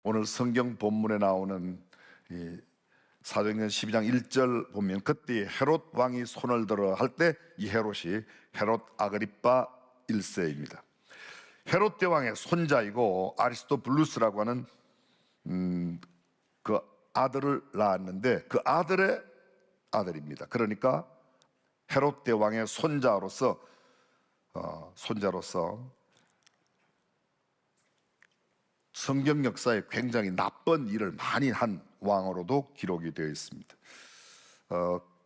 오늘 성경 본문에 나오는 이 사도행전 12장 1절 보면 그때 헤롯 왕이 손을 들어 할 때 이 헤롯이 헤롯 아그리파 1세입니다. 헤롯 대왕의 손자이고 아리스토블루스라고 하는 그 아들을 낳았는데 그 아들의 아들입니다. 그러니까 헤롯 대왕의 손자로서 성경 역사에 굉장히 나쁜 일을 많이 한 왕으로도 기록이 되어 있습니다.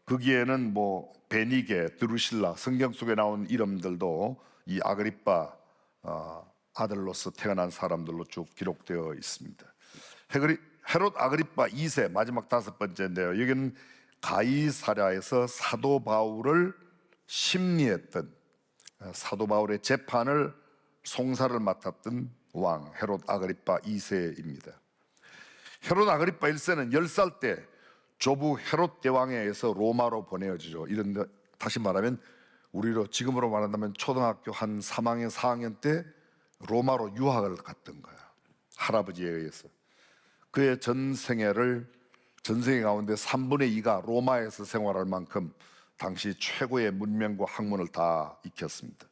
거기에는 뭐 베니게, 드루실라, 성경 속에 나온 이름들도 이 아그리파 아들로서 태어난 사람들로 쭉 기록되어 있습니다. 헤롯 아그리파 2세 마지막 5번째인데요. 여기는 가이사랴에서 사도 바울을 심리했던, 사도 바울의 재판을 송사를 맡았던 왕 헤롯 아그리파 2세입니다. 헤롯 아그리파 1세는 10살 때 조부 헤롯 대왕에 의해서 로마로 보내어지죠. 이런데 다시 말하면 우리로 지금으로 말한다면 초등학교 한 3학년 4학년 때 로마로 유학을 갔던 거야. 할아버지에 의해서. 그의 전생애 가운데 3분의 2가 로마에서 생활할 만큼 당시 최고의 문명과 학문을 다 익혔습니다.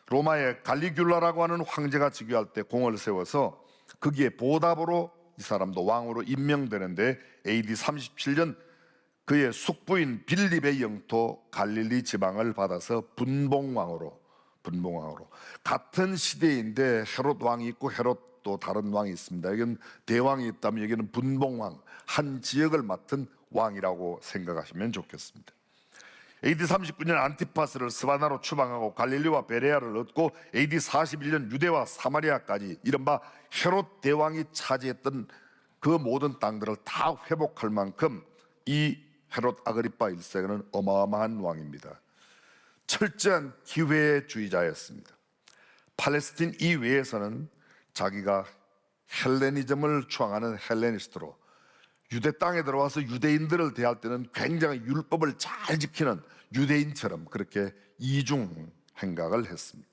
로마의 갈리귤라라고 하는 황제가 즉위할 때 공을 세워서 거기에 보답으로 이 사람도 왕으로 임명되는데 AD 37년 그의 숙부인 빌립의 영토 갈릴리 지방을 받아서 분봉왕으로 같은 시대인데 헤롯 왕이 있고 헤롯 또 다른 왕이 있습니다. 여기는 대왕이 있다면 여기는 분봉왕, 한 지역을 맡은 왕이라고 생각하시면 좋겠습니다. AD 39년 안티파스를 스바나로 추방하고 갈릴리와 베레아를 얻고 AD 41년 유대와 사마리아까지 이른바 헤롯 대왕이 차지했던 그 모든 땅들을 다 회복할 만큼 이 헤롯 아그리파 1세는 어마어마한 왕입니다. 철저한 기회주의자였습니다. 팔레스틴 이외에서는 자기가 헬레니즘을 추앙하는 헬레니스트로 유대 땅에 들어와서 유대인들을 대할 때는 굉장히 율법을 잘 지키는 유대인처럼 그렇게 이중 행각을 했습니다.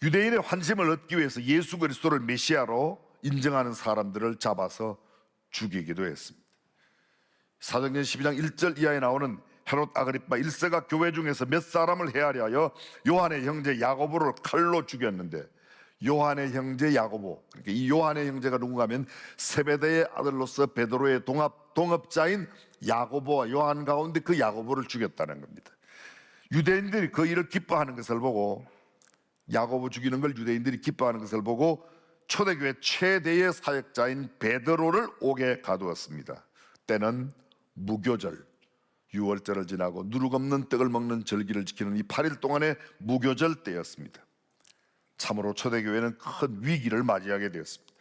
유대인의 환심을 얻기 위해서 예수 그리스도를 메시아로 인정하는 사람들을 잡아서 죽이기도 했습니다. 사도행전 12장 1절 이하에 나오는 헤롯 아그리파 1세가 교회 중에서 몇 사람을 헤아려 하여 요한의 형제 야고보를 칼로 죽였는데, 요한의 형제 야고보, 그러니까 이 요한의 형제가 누군가 하면 세베대의 아들로서 베드로의 동업자인 야고보와 요한 가운데 그 야고보를 죽였다는 겁니다. 유대인들이 그 일을 기뻐하는 것을 보고, 야고보 죽이는 걸 유대인들이 기뻐하는 것을 보고 초대교회 최대의 사역자인 베드로를 옥에 가두었습니다. 때는 무교절, 유월절을 지나고 누룩 없는 떡을 먹는 절기를 지키는 이 8일 동안의 무교절 때였습니다. 참으로 초대교회는 큰 위기를 맞이하게 되었습니다.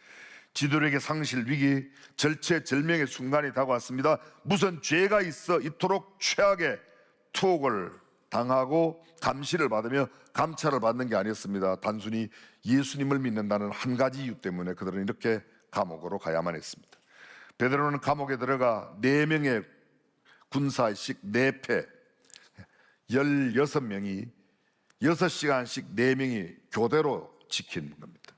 지도력의 상실 위기, 절체절명의 순간이 다가왔습니다. 무슨 죄가 있어 이토록 최악의 투옥을 당하고 감시를 받으며 감찰을 받는 게 아니었습니다. 단순히 예수님을 믿는다는 한 가지 이유 때문에 그들은 이렇게 감옥으로 가야만 했습니다. 베드로는 감옥에 들어가 4명의 군사식 4패 16명이 6시간씩 4명이 교대로 지키는 겁니다.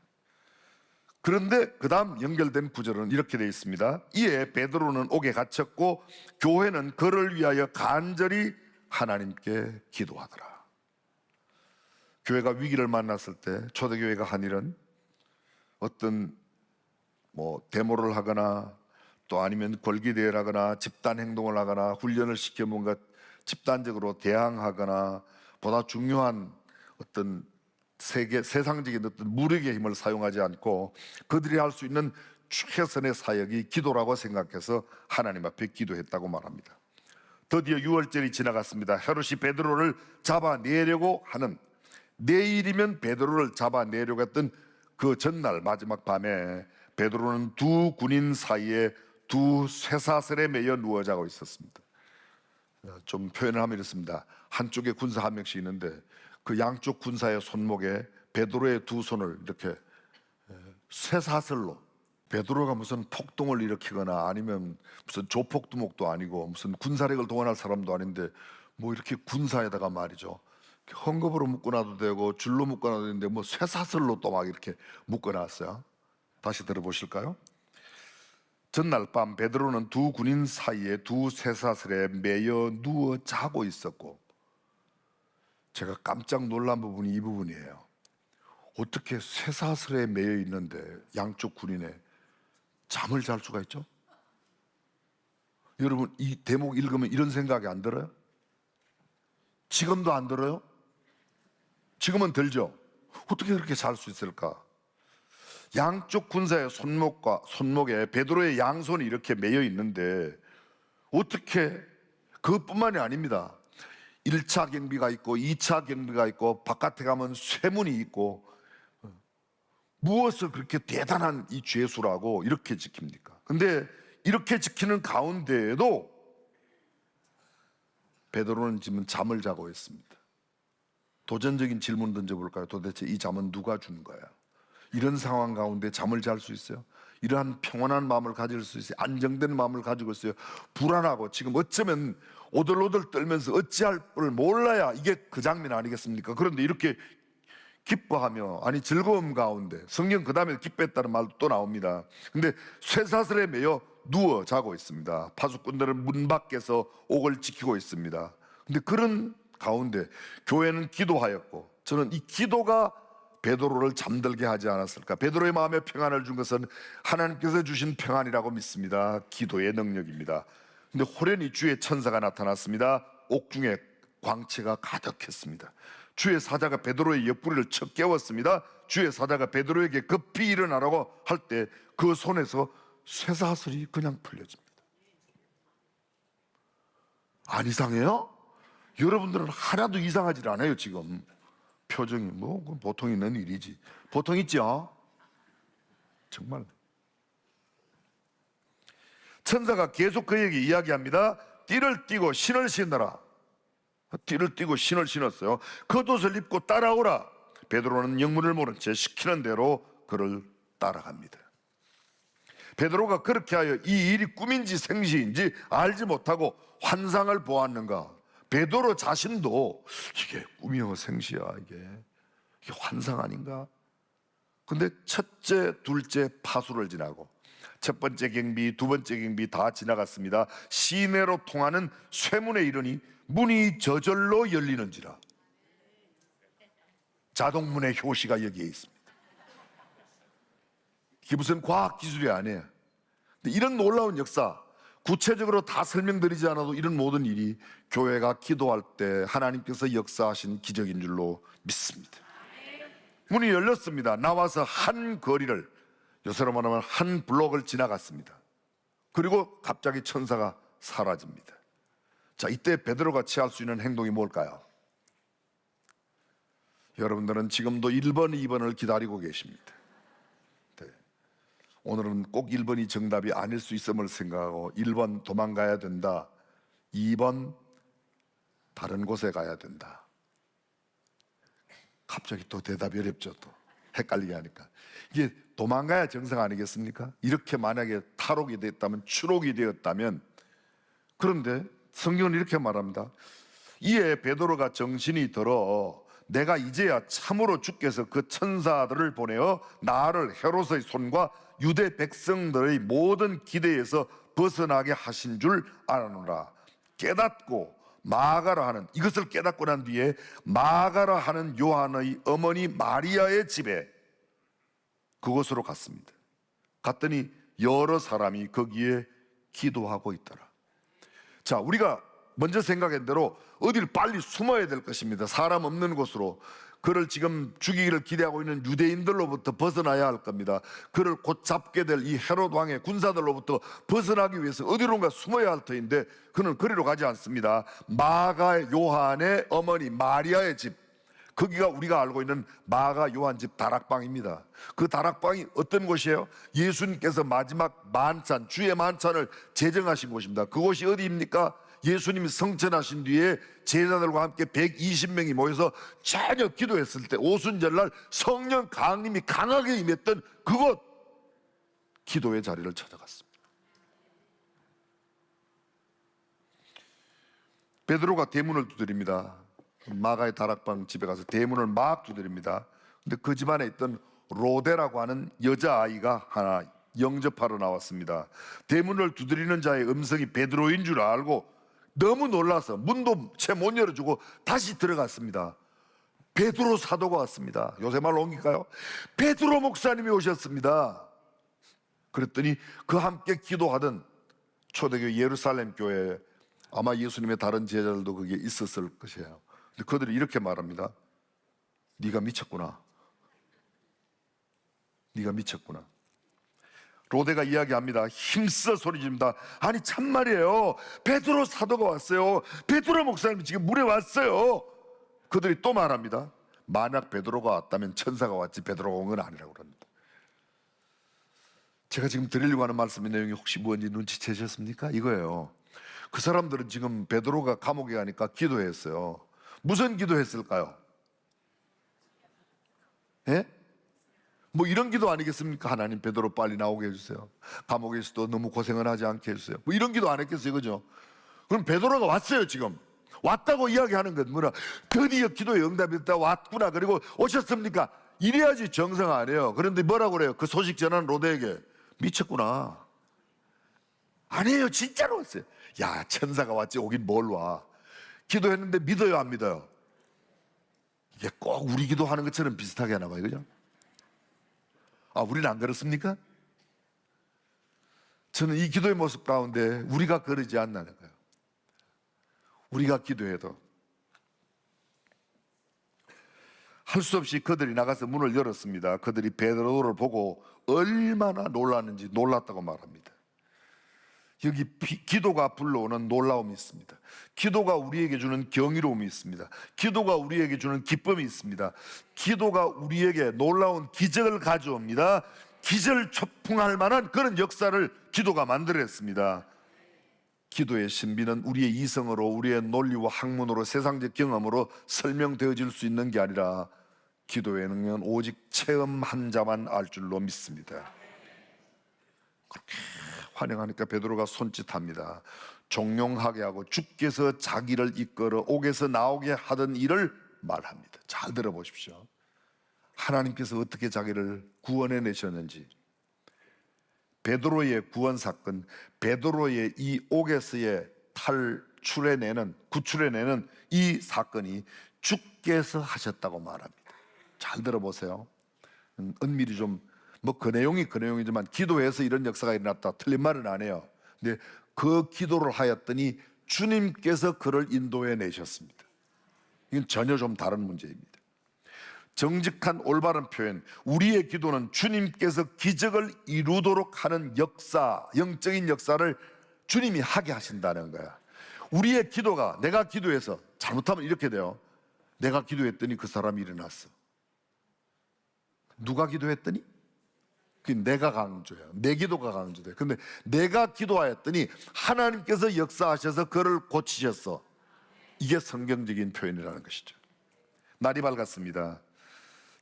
그런데 그 다음 연결된 구절은 이렇게 되어 있습니다. 이에 베드로는 옥에 갇혔고 교회는 그를 위하여 간절히 하나님께 기도하더라. 교회가 위기를 만났을 때 초대교회가 한 일은 어떤 데모를 하거나 또 아니면 권기대회를 하거나 집단 행동을 하거나 훈련을 시켜 뭔가 집단적으로 대항하거나 보다 중요한 어떤 세상적인 어떤 무력의 힘을 사용하지 않고 그들이 할 수 있는 최선의 사역이 기도라고 생각해서 하나님 앞에 기도했다고 말합니다. 드디어 6월절이 지나갔습니다. 헤롯이 베드로를 잡아내려고 하는, 내일이면 베드로를 잡아내려고 했던 그 전날 마지막 밤에 베드로는 두 군인 사이에 두 쇠사슬에 매여 누워 자고 있었습니다. 좀 표현을 하면 이렇습니다. 한쪽에 군사 한 명씩 있는데 그 양쪽 군사의 손목에 베드로의 두 손을 이렇게 쇠사슬로, 베드로가 무슨 폭동을 일으키거나 아니면 무슨 조폭두목도 아니고 무슨 군사력을 동원할 사람도 아닌데 뭐 이렇게 군사에다가 말이죠, 헝겊으로 묶어놔도 되고 줄로 묶어놔도 되는데 뭐 쇠사슬로 또 막 이렇게 묶어놨어요. 다시 들어보실까요? 전날 밤 베드로는 두 군인 사이에 두 쇠사슬에 매여 누워 자고 있었고, 제가 깜짝 놀란 부분이 이 부분이에요. 어떻게 쇠사슬에 매여 있는데 양쪽 군인에 잠을 잘 수가 있죠? 여러분, 이 대목 읽으면 이런 생각이 안 들어요? 지금도 안 들어요? 지금은 들죠? 어떻게 그렇게 잘 수 있을까? 양쪽 군사의 손목에 베드로의 양손이 이렇게 매여 있는데 어떻게, 그것뿐만이 아닙니다. 1차 경비가 있고 2차 경비가 있고 바깥에 가면 쇠문이 있고, 무엇을 그렇게 대단한 이 죄수라고 이렇게 지킵니까? 근데 이렇게 지키는 가운데에도 베드로는 지금 잠을 자고 있습니다. 도전적인 질문 던져볼까요? 도대체 이 잠은 누가 주는 거야? 이런 상황 가운데 잠을 잘 수 있어요? 이러한 평온한 마음을 가질 수 있어요? 안정된 마음을 가지고 있어요? 불안하고 지금 어쩌면 오들오들 떨면서 어찌할 걸 몰라야 이게 그 장면 아니겠습니까? 그런데 이렇게 기뻐하며, 아니 즐거움 가운데, 성경 그 다음에 기뻐했다는 말도 또 나옵니다. 근데 쇠사슬에 매여 누워 자고 있습니다. 파수꾼들은 문 밖에서 옥을 지키고 있습니다. 근데 그런 가운데 교회는 기도하였고, 저는 이 기도가 베드로를 잠들게 하지 않았을까. 베드로의 마음에 평안을 준 것은 하나님께서 주신 평안이라고 믿습니다. 기도의 능력입니다. 근데 호련히 주의 천사가 나타났습니다. 옥중에 광채가 가득했습니다. 주의 사자가 베드로의 옆구리를 쳐 깨웠습니다. 주의 사자가 베드로에게 급히 일어나라고 할 때 그 손에서 쇠사슬이 그냥 풀려집니다. 안 이상해요? 여러분들은 하나도 이상하지 않아요. 지금 표정이 뭐 보통 있는 일이지. 보통 있죠? 정말. 천사가 계속 그에게 이야기합니다. 띠를 띠고 신을 신어라. 띠를 띠고 신을 신었어요. 겉옷을 입고 따라오라. 베드로는 영문을 모른 채 시키는 대로 그를 따라갑니다. 베드로가 그렇게 하여 이 일이 꿈인지 생시인지 알지 못하고 환상을 보았는가. 베드로 자신도 이게 꿈이여 생시야, 이게 환상 아닌가. 근데 첫째, 둘째 파수를 지나고 첫 번째 경비, 두 번째 경비 다 지나갔습니다. 시내로 통하는 쇠문에 이르니 문이 저절로 열리는지라. 자동문의 효시가 여기에 있습니다. 이게 무슨 과학 기술이 아니에요. 근데 이런 놀라운 역사, 구체적으로 다 설명드리지 않아도 이런 모든 일이 교회가 기도할 때 하나님께서 역사하신 기적인 줄로 믿습니다. 문이 열렸습니다. 나와서 한 거리를, 요새로 말하면 한 블록을 지나갔습니다. 그리고 갑자기 천사가 사라집니다. 자, 이때 베드로가 취할 수 있는 행동이 뭘까요? 여러분들은 지금도 1번, 2번을 기다리고 계십니다. 네. 오늘은 꼭 1번이 정답이 아닐 수 있음을 생각하고 1번 도망가야 된다, 2번 다른 곳에 가야 된다. 갑자기 또 대답이 어렵죠. 또 헷갈리게 하니까. 이게 도망가야 정상 아니겠습니까? 이렇게 만약에 탈옥이 됐다면, 추록이 되었다면. 그런데 성경은 이렇게 말합니다. 이에 베드로가 정신이 들어 내가 이제야 참으로 주께서 그 천사들을 보내어 나를 헤롯의 손과 유대 백성들의 모든 기대에서 벗어나게 하신 줄 아노라. 깨닫고 마가라 하는, 이것을 깨닫고 난 뒤에 마가라 하는 요한의 어머니 마리아의 집에, 그곳으로 갔습니다. 갔더니 여러 사람이 거기에 기도하고 있더라. 자, 우리가 먼저 생각한 대로 어디를 빨리 숨어야 될 것입니다. 사람 없는 곳으로. 그를 지금 죽이기를 기대하고 있는 유대인들로부터 벗어나야 할 겁니다. 그를 곧 잡게 될 이 헤롯 왕의 군사들로부터 벗어나기 위해서 어디론가 숨어야 할 터인데 그는 그리로 가지 않습니다. 마가 요한의 어머니 마리아의 집, 거기가 우리가 알고 있는 마가 요한 집 다락방입니다. 그 다락방이 어떤 곳이에요? 예수님께서 마지막 만찬, 주의 만찬을 제정하신 곳입니다. 그곳이 어디입니까? 예수님이 성천하신 뒤에 제자들과 함께 120명이 모여서 저녁 기도했을 때 오순절날 성령 강림이 강하게 임했던 그곳, 기도의 자리를 찾아갔습니다. 베드로가 대문을 두드립니다. 마가의 다락방 집에 가서 대문을 막 두드립니다. 근데 그 집안에 있던 로데라고 하는 여자아이가 하나 영접하러 나왔습니다. 대문을 두드리는 자의 음성이 베드로인 줄 알고 너무 놀라서 문도 채 못 열어주고 다시 들어갔습니다. 베드로 사도가 왔습니다. 요새 말로 옮길까요? 베드로 목사님이 오셨습니다. 그랬더니 그 함께 기도하던 초대교 예루살렘 교회, 아마 예수님의 다른 제자들도 그게 있었을 것이에요. 근데 그들이 이렇게 말합니다. 네가 미쳤구나. 네가 미쳤구나. 로데가 이야기합니다. 힘써 소리 지릅니다. 아니 참말이에요. 베드로 사도가 왔어요. 베드로 목사님이 지금 물에 왔어요. 그들이 또 말합니다. 만약 베드로가 왔다면 천사가 왔지 베드로가 온 건 아니라고 그럽니다. 제가 지금 드리려고 하는 말씀의 내용이 혹시 뭔지 눈치채셨습니까? 이거예요. 그 사람들은 지금 베드로가 감옥에 가니까 기도했어요. 무슨 기도했을까요? 예? 뭐 이런 기도 아니겠습니까? 하나님 베드로 빨리 나오게 해주세요. 감옥에 있어도 너무 고생을 하지 않게 해주세요. 뭐 이런 기도 안 했겠어요, 그죠? 그럼 베드로가 왔어요. 지금 왔다고 이야기하는 건 뭐냐? 드디어 기도의 응답이 됐다, 왔구나. 그리고 오셨습니까? 이래야지 정상 아니에요. 그런데 뭐라고 그래요? 그 소식 전한 로데에게 미쳤구나. 아니에요, 진짜로 왔어요. 야, 천사가 왔지 오긴 뭘 와. 기도했는데 믿어요, 안 믿어요? 이게 꼭 우리 기도하는 것처럼 비슷하게 하나 봐요, 그죠? 아, 우리는 안 그렇습니까? 저는 이 기도의 모습 가운데 우리가 그러지 않나는 거예요. 우리가 기도해도 할 수 없이 그들이 나가서 문을 열었습니다. 그들이 베드로를 보고 얼마나 놀랐는지 놀랐다고 말합니다. 여기 기도가 불러오는 놀라움이 있습니다. 기도가 우리에게 주는 경이로움이 있습니다. 기도가 우리에게 주는 기쁨이 있습니다. 기도가 우리에게 놀라운 기적을 가져옵니다. 기절초풍할 만한 그런 역사를 기도가 만들어냈습니다. 기도의 신비는 우리의 이성으로, 우리의 논리와 학문으로, 세상적 경험으로 설명되어질 수 있는 게 아니라 기도의 능력은 오직 체험 한 자만 알 줄로 믿습니다. 그렇게 환영하니까 베드로가 손짓합니다. 종용하게 하고 주께서 자기를 이끌어 옥에서 나오게 하던 일을 말합니다. 잘 들어보십시오. 하나님께서 어떻게 자기를 구원해 내셨는지, 베드로의 구원 사건, 베드로의 이 옥에서의 구출해내는 이 사건이 주께서 하셨다고 말합니다. 잘 들어보세요. 은밀히 좀 그 내용이지만 기도해서 이런 역사가 일어났다, 틀린 말은 안 해요. 근데 그 기도를 하였더니 주님께서 그를 인도해 내셨습니다. 이건 전혀 좀 다른 문제입니다. 정직한 올바른 표현, 우리의 기도는 주님께서 기적을 이루도록 하는 역사, 영적인 역사를 주님이 하게 하신다는 거야. 우리의 기도가, 내가 기도해서 잘못하면 이렇게 돼요. 내가 기도했더니 그 사람이 일어났어. 누가 기도했더니? 그 내가 강조해요. 내 기도가 강조돼요. 근데 내가 기도하였더니 하나님께서 역사하셔서 그를 고치셨어. 이게 성경적인 표현이라는 것이죠. 날이 밝았습니다.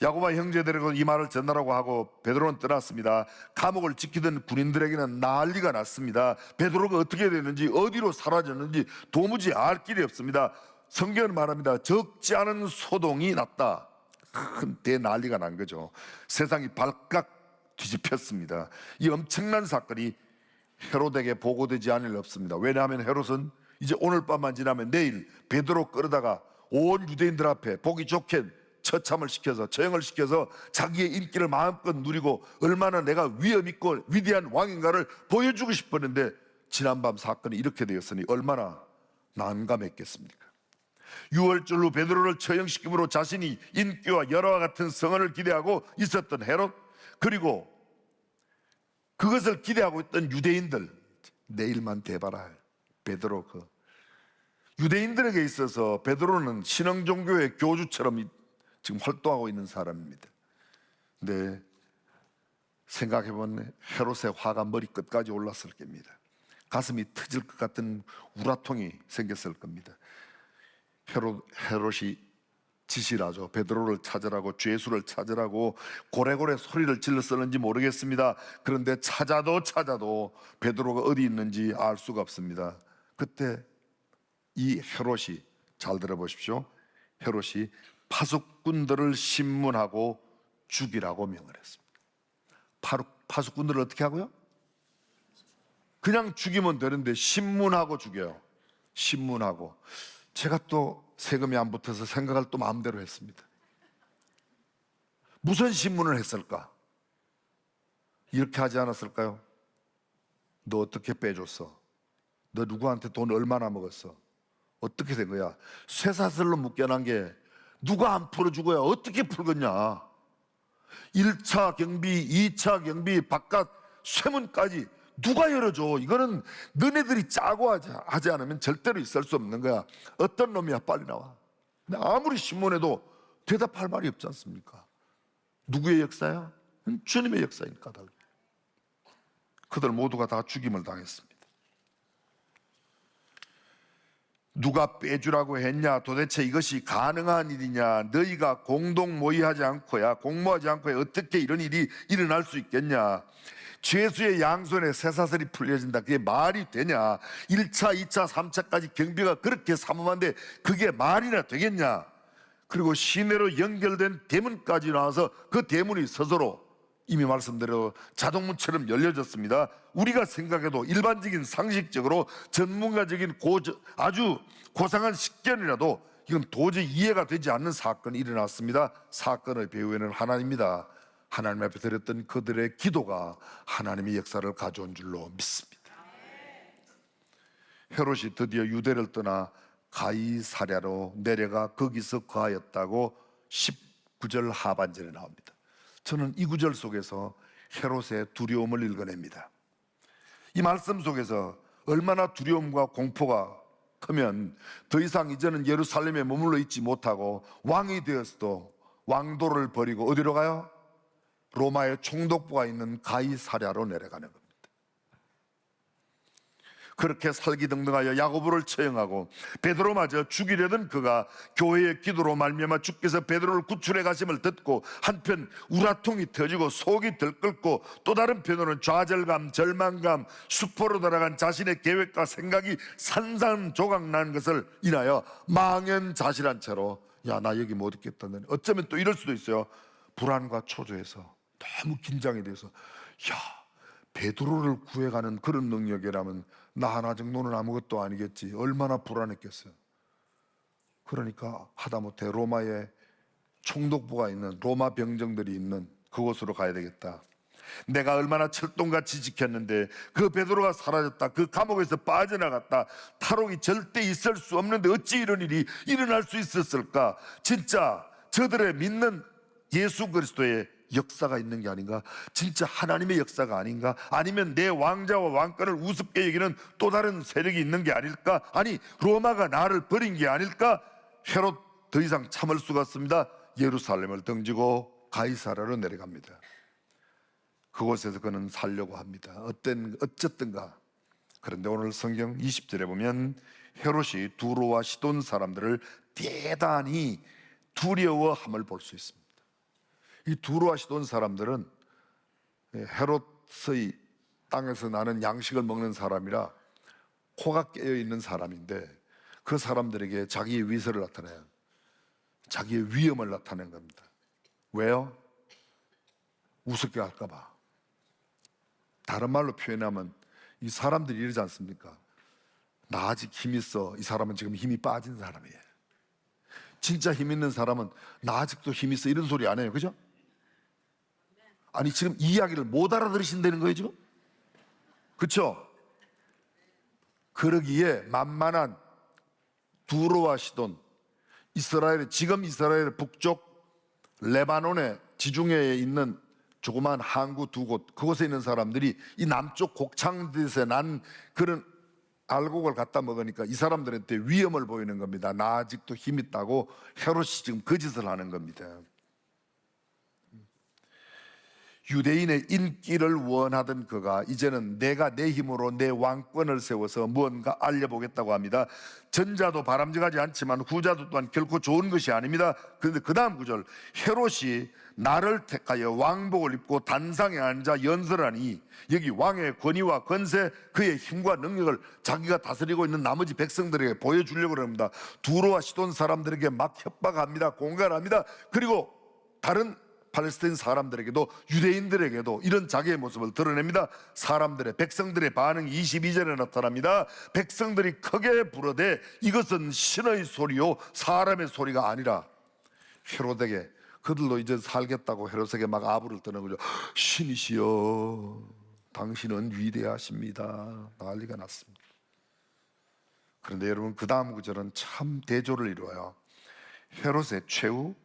야고보와 형제들에게 이 말을 전하라고 하고 베드로는 떠났습니다. 감옥을 지키던 군인들에게는 난리가 났습니다. 베드로가 어떻게 됐는지, 어디로 사라졌는지 도무지 알 길이 없습니다. 성경은 말합니다. 적지 않은 소동이 났다. 큰 대난리가 난 거죠. 세상이 발칵 뒤집혔습니다. 이 엄청난 사건이 헤롯에게 보고되지 않을 리 없습니다. 왜냐하면 헤롯은 이제 오늘 밤만 지나면 내일 베드로 끌어다가 온 유대인들 앞에 보기 좋게 처참을 시켜서, 처형을 시켜서 자기의 인기를 마음껏 누리고 얼마나 내가 위엄 있고 위대한 왕인가를 보여주고 싶었는데, 지난밤 사건이 이렇게 되었으니 얼마나 난감했겠습니까? 6월절 후 베드로를 처형시킴으로 자신이 인기와 열화와 같은 성언을 기대하고 있었던 헤롯, 그리고 그것을 기대하고 있던 유대인들, 내일만 돼봐라. 베드로, 유대인들에게 있어서 베드로는 신흥 종교의 교주처럼 지금 활동하고 있는 사람입니다. 근데 생각해보면 헤롯의 화가 머리끝까지 올랐을 겁니다. 가슴이 터질 것 같은 우라통이 생겼을 겁니다. 헤롯이 지시를 하죠. 베드로를 찾으라고, 죄수를 찾으라고 고래고래 소리를 질렀었는지 모르겠습니다. 그런데 찾아도 베드로가 어디 있는지 알 수가 없습니다. 그때 이 헤롯이, 잘 들어보십시오, 헤롯이 파수꾼들을 신문하고 죽이라고 명을 했습니다. 파수꾼들을 어떻게 하고요? 그냥 죽이면 되는데 신문하고 죽여요. 신문하고. 제가 또 세금이 안 붙어서 생각을 또 마음대로 했습니다. 무슨 신문을 했을까? 이렇게 하지 않았을까요? 너 어떻게 빼줬어? 너 누구한테 돈 얼마나 먹었어? 어떻게 된 거야? 쇠사슬로 묶여난 게 누가 안 풀어주고야 어떻게 풀겠냐? 1차 경비, 2차 경비, 바깥 쇠문까지 누가 열어줘? 이거는 너네들이 짜고 하지 않으면 절대로 있을 수 없는 거야. 어떤 놈이야? 빨리 나와. 근데 아무리 신문해도 대답할 말이 없지 않습니까? 누구의 역사야? 주님의 역사니까. 그들 모두가 다 죽임을 당했습니다. 누가 빼주라고 했냐? 도대체 이것이 가능한 일이냐? 너희가 공동 모의하지 않고야, 공모하지 않고야 어떻게 이런 일이 일어날 수 있겠냐? 죄수의 양손에 쇠사슬이 풀려진다. 그게 말이 되냐? 1차, 2차, 3차까지 경비가 그렇게 삼엄한데 그게 말이나 되겠냐? 그리고 시내로 연결된 대문까지 나와서 그 대문이 스스로 이미 말씀대로 자동문처럼 열려졌습니다. 우리가 생각해도 일반적인 상식적으로 전문가적인 아주 고상한 식견이라도 이건 도저히 이해가 되지 않는 사건이 일어났습니다. 사건의 배후에는 하나님입니다. 하나님 앞에 드렸던 그들의 기도가 하나님의 역사를 가져온 줄로 믿습니다. 헤롯이 드디어 유대를 떠나 가이사랴로 내려가 거기서 거하였다고 19절 하반절에 나옵니다. 저는 이 구절 속에서 헤롯의 두려움을 읽어냅니다. 이 말씀 속에서 얼마나 두려움과 공포가 크면 더 이상 이제는 예루살렘에 머물러 있지 못하고 왕이 되었어도 왕도를 버리고 어디로 가요? 로마의 총독부가 있는 가이사랴로 내려가는 겁니다. 그렇게 살기등등하여 야고보를 처형하고 베드로마저 죽이려던 그가 교회의 기도로 말미암아 주께서 베드로를 구출해 가심을 듣고 한편 우라통이 터지고 속이 들끓고 또 다른 편으로는 좌절감, 절망감, 수포로 돌아간 자신의 계획과 생각이 산산조각 나는 것을 인하여 망연자실한 채로 야, 나 여기 못 있겠다. 어쩌면 또 이럴 수도 있어요. 불안과 초조해서 너무 긴장이 돼서 야, 베드로를 구해가는 그런 능력이라면 나 하나 정도는 아무것도 아니겠지. 얼마나 불안했겠어요. 그러니까 하다못해 로마의 총독부가 있는 로마 병정들이 있는 그곳으로 가야 되겠다. 내가 얼마나 철동같이 지켰는데 그 베드로가 사라졌다. 그 감옥에서 빠져나갔다. 탈옥이 절대 있을 수 없는데 어찌 이런 일이 일어날 수 있었을까? 진짜 저들의 믿는 예수 그리스도의 역사가 있는 게 아닌가? 진짜 하나님의 역사가 아닌가? 아니면 내 왕자와 왕권을 우습게 여기는 또 다른 세력이 있는 게 아닐까? 아니, 로마가 나를 버린 게 아닐까? 헤롯 더 이상 참을 수가 없습니다. 예루살렘을 등지고 가이사랴로 내려갑니다. 그곳에서 그는 살려고 합니다. 어쨌든가. 그런데 오늘 성경 20절에 보면 헤롯이 두로와 시돈 사람들을 대단히 두려워함을 볼 수 있습니다. 이 두로와 시돈 사람들은 헤롯의 땅에서 나는 양식을 먹는 사람이라 코가 깨어 있는 사람인데 그 사람들에게 자기의 위세를 나타내요. 자기의 위엄을 나타낸 겁니다. 왜요? 우습게 할까 봐. 다른 말로 표현하면 이 사람들이 이러지 않습니까? 나 아직 힘 있어. 이 사람은 지금 힘이 빠진 사람이에요. 진짜 힘 있는 사람은 나 아직도 힘 있어 이런 소리 안 해요. 그죠? 아니 지금 이 이야기를 못 알아들으신다는 거예요 지금? 그렇죠? 그러기에 만만한 두로와 시돈, 지금 이스라엘 북쪽 레바논의 지중해에 있는 조그만 항구 두 곳, 그곳에 있는 사람들이 이 남쪽 곡창지에서 난 그런 알곡을 갖다 먹으니까 이 사람들한테 위험을 보이는 겁니다. 나 아직도 힘 있다고 헤롯이 지금 거짓을 하는 겁니다. 유대인의 인기를 원하던 그가 이제는 내가 내 힘으로 내 왕권을 세워서 무언가 알려보겠다고 합니다. 전자도 바람직하지 않지만 후자도 또한 결코 좋은 것이 아닙니다. 그런데 그 다음 구절, 헤롯이 나를 택하여 왕복을 입고 단상에 앉아 연설하니, 여기 왕의 권위와 권세, 그의 힘과 능력을 자기가 다스리고 있는 나머지 백성들에게 보여주려고 합니다. 두로와 시돈 사람들에게 막 협박합니다. 공갈합니다. 그리고 다른 팔레스타인 사람들에게도 유대인들에게도 이런 자기의 모습을 드러냅니다. 사람들의 백성들의 반응이 22절에 나타납니다. 백성들이 크게 부르되 이것은 신의 소리요 사람의 소리가 아니라, 헤롯에게, 그들도 이제 살겠다고 헤롯에게 막 아부를 떠는 거죠. 신이시여 당신은 위대하십니다. 난리가 났습니다. 그런데 여러분, 그 다음 구절은 참 대조를 이루어요. 헤롯의 최후,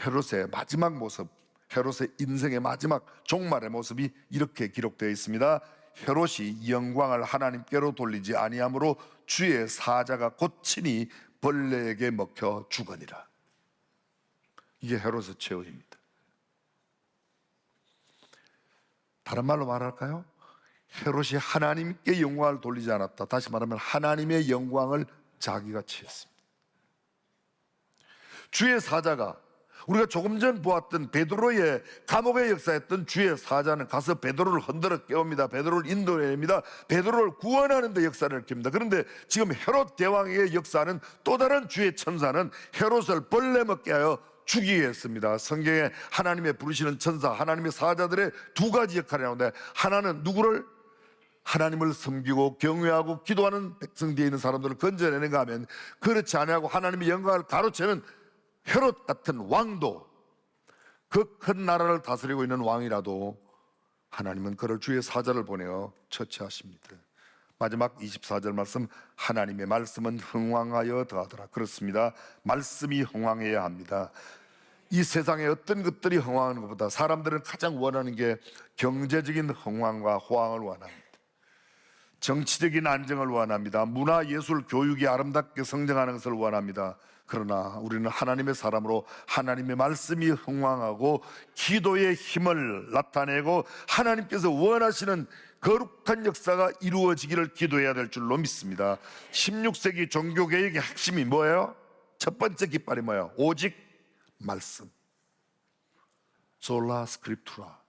헤롯의 마지막 모습, 헤롯의 인생의 마지막 종말의 모습이 이렇게 기록되어 있습니다. 헤롯이 영광을 하나님께로 돌리지 아니하므로 주의 사자가 곧 친히 벌레에게 먹혀 죽으니라. 이게 헤롯의 최후입니다. 다른 말로 말할까요? 헤롯이 하나님께 영광을 돌리지 않았다. 다시 말하면 하나님의 영광을 자기가 취했습니다. 주의 사자가, 우리가 조금 전 보았던 베드로의 감옥에 역사했던 주의 사자는 가서 베드로를 흔들어 깨웁니다. 베드로를 인도해냅니다. 베드로를 구원하는 데 역사를 일으킵니다. 그런데 지금 헤롯 대왕의 역사는, 또 다른 주의 천사는 헤롯을 벌레 먹게 하여 죽이게 했습니다. 성경에 하나님의 부르시는 천사, 하나님의 사자들의 두 가지 역할이 나오는데, 하나는 누구를? 하나님을 섬기고 경외하고 기도하는 백성 뒤에 있는 사람들을 건져내는가 하면, 그렇지 아니하고 하나님의 영광을 가로채는 헤롯 같은 왕도, 그 큰 나라를 다스리고 있는 왕이라도 하나님은 그를 주의 사자를 보내어 처치하십니다. 마지막 24절 말씀, 하나님의 말씀은 흥왕하여 더하더라. 그렇습니다. 말씀이 흥왕해야 합니다. 이 세상에 어떤 것들이 흥왕하는 것보다 사람들은 가장 원하는 게 경제적인 흥왕과 호황을 원합니다. 정치적인 안정을 원합니다. 문화, 예술, 교육이 아름답게 성장하는 것을 원합니다. 그러나 우리는 하나님의 사람으로 하나님의 말씀이 흥왕하고 기도의 힘을 나타내고 하나님께서 원하시는 거룩한 역사가 이루어지기를 기도해야 될 줄로 믿습니다. 16세기 종교개혁의 핵심이 뭐예요? 첫 번째 깃발이 뭐예요? 오직 말씀. 졸라 스크립투라,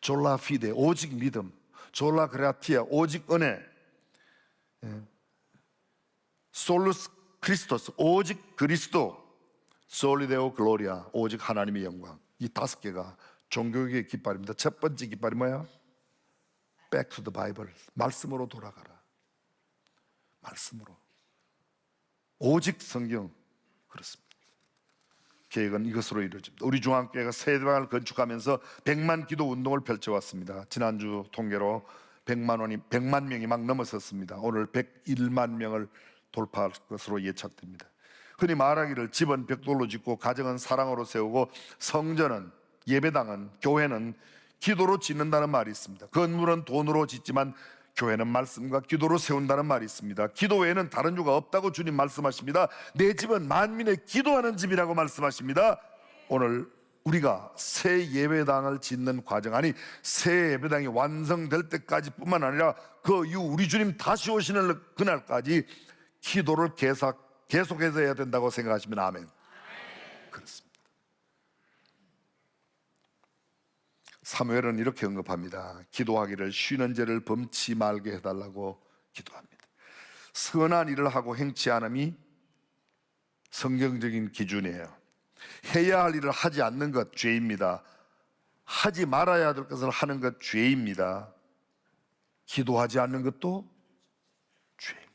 졸라 피데, 오직 믿음. 졸라 그라티아, 오직 은혜. 솔루스 크리스토스, 오직 그리스도. 솔리데오 글로리아, 오직 하나님의 영광. 이 다섯 개가 종교개혁의 깃발입니다. 첫 번째 깃발이 뭐야? Back to the Bible. 말씀으로 돌아가라. 말씀으로. 오직 성경. 그렇습니다. 계획은 이것으로 이루어집니다. 우리 중앙교회가 세대방을 건축하면서 100만 기도 운동을 펼쳐왔습니다. 지난주 통계로 100만 명이 막 넘어섰습니다. 오늘 101만 명을 돌파할 것으로 예측됩니다. 흔히 말하기를 집은 벽돌로 짓고 가정은 사랑으로 세우고 성전은, 예배당은, 교회는 기도로 짓는다는 말이 있습니다. 건물은 돈으로 짓지만 교회는 말씀과 기도로 세운다는 말이 있습니다. 기도 외에는 다른 이유가 없다고 주님 말씀하십니다. 내 집은 만민의 기도하는 집이라고 말씀하십니다. 오늘 우리가 새 예배당을 짓는 과정, 아니 새 예배당이 완성될 때까지 뿐만 아니라 그 이후 우리 주님 다시 오시는 그날까지 기도를 계속해서 해야 된다고 생각하시면 아멘. 그렇습니다. 사무엘은 이렇게 언급합니다. 기도하기를 쉬는 죄를 범치 말게 해달라고 기도합니다. 선한 일을 하고 행치 않음이 성경적인 기준이에요. 해야 할 일을 하지 않는 것 죄입니다. 하지 말아야 될 것을 하는 것 죄입니다. 기도하지 않는 것도 죄입니다.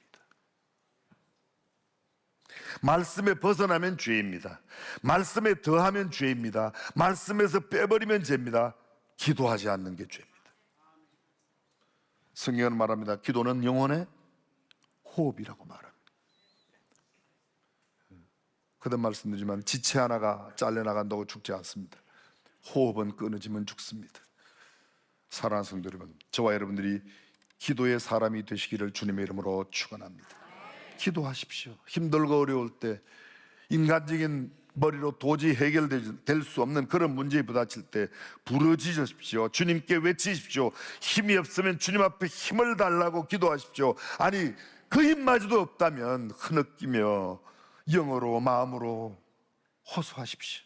말씀에 벗어나면 죄입니다. 말씀에 더하면 죄입니다. 말씀에서 빼버리면 죄입니다. 기도하지 않는 게 죄입니다. 성경은 말합니다. 기도는 영혼의 호흡이라고 말합니다. 그런 말씀드리지만 지체 하나가 잘려나간다고 죽지 않습니다. 호흡은 끊어지면 죽습니다. 사랑하는 성도 여러분, 저와 여러분들이 기도의 사람이 되시기를 주님의 이름으로 축원합니다. 기도하십시오. 힘들고 어려울 때, 인간적인 머리로 도저히 해결될 수 없는 그런 문제에 부딪힐 때 부르짖으십시오. 주님께 외치십시오. 힘이 없으면 주님 앞에 힘을 달라고 기도하십시오. 아니 그 힘마저도 없다면 흐느끼며 영어로 마음으로 호소하십시오.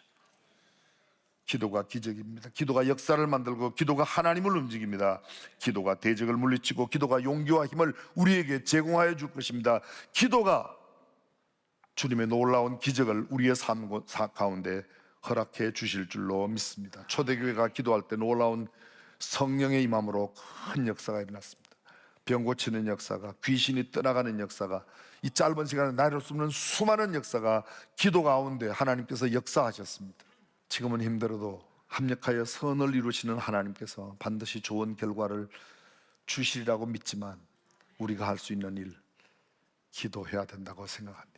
기도가 기적입니다. 기도가 역사를 만들고 기도가 하나님을 움직입니다. 기도가 대적을 물리치고 기도가 용기와 힘을 우리에게 제공하여 줄 것입니다. 기도가 주님의 놀라운 기적을 우리의 삶 가운데 허락해 주실 줄로 믿습니다. 초대교회가 기도할 때 놀라운 성령의 임함으로 큰 역사가 일어났습니다. 병 고치는 역사가, 귀신이 떠나가는 역사가, 이 짧은 시간에 나눌 수 없는 수많은 역사가 기도 가운데 하나님께서 역사하셨습니다. 지금은 힘들어도 합력하여 선을 이루시는 하나님께서 반드시 좋은 결과를 주시리라고 믿지만 우리가 할 수 있는 일, 기도해야 된다고 생각합니다.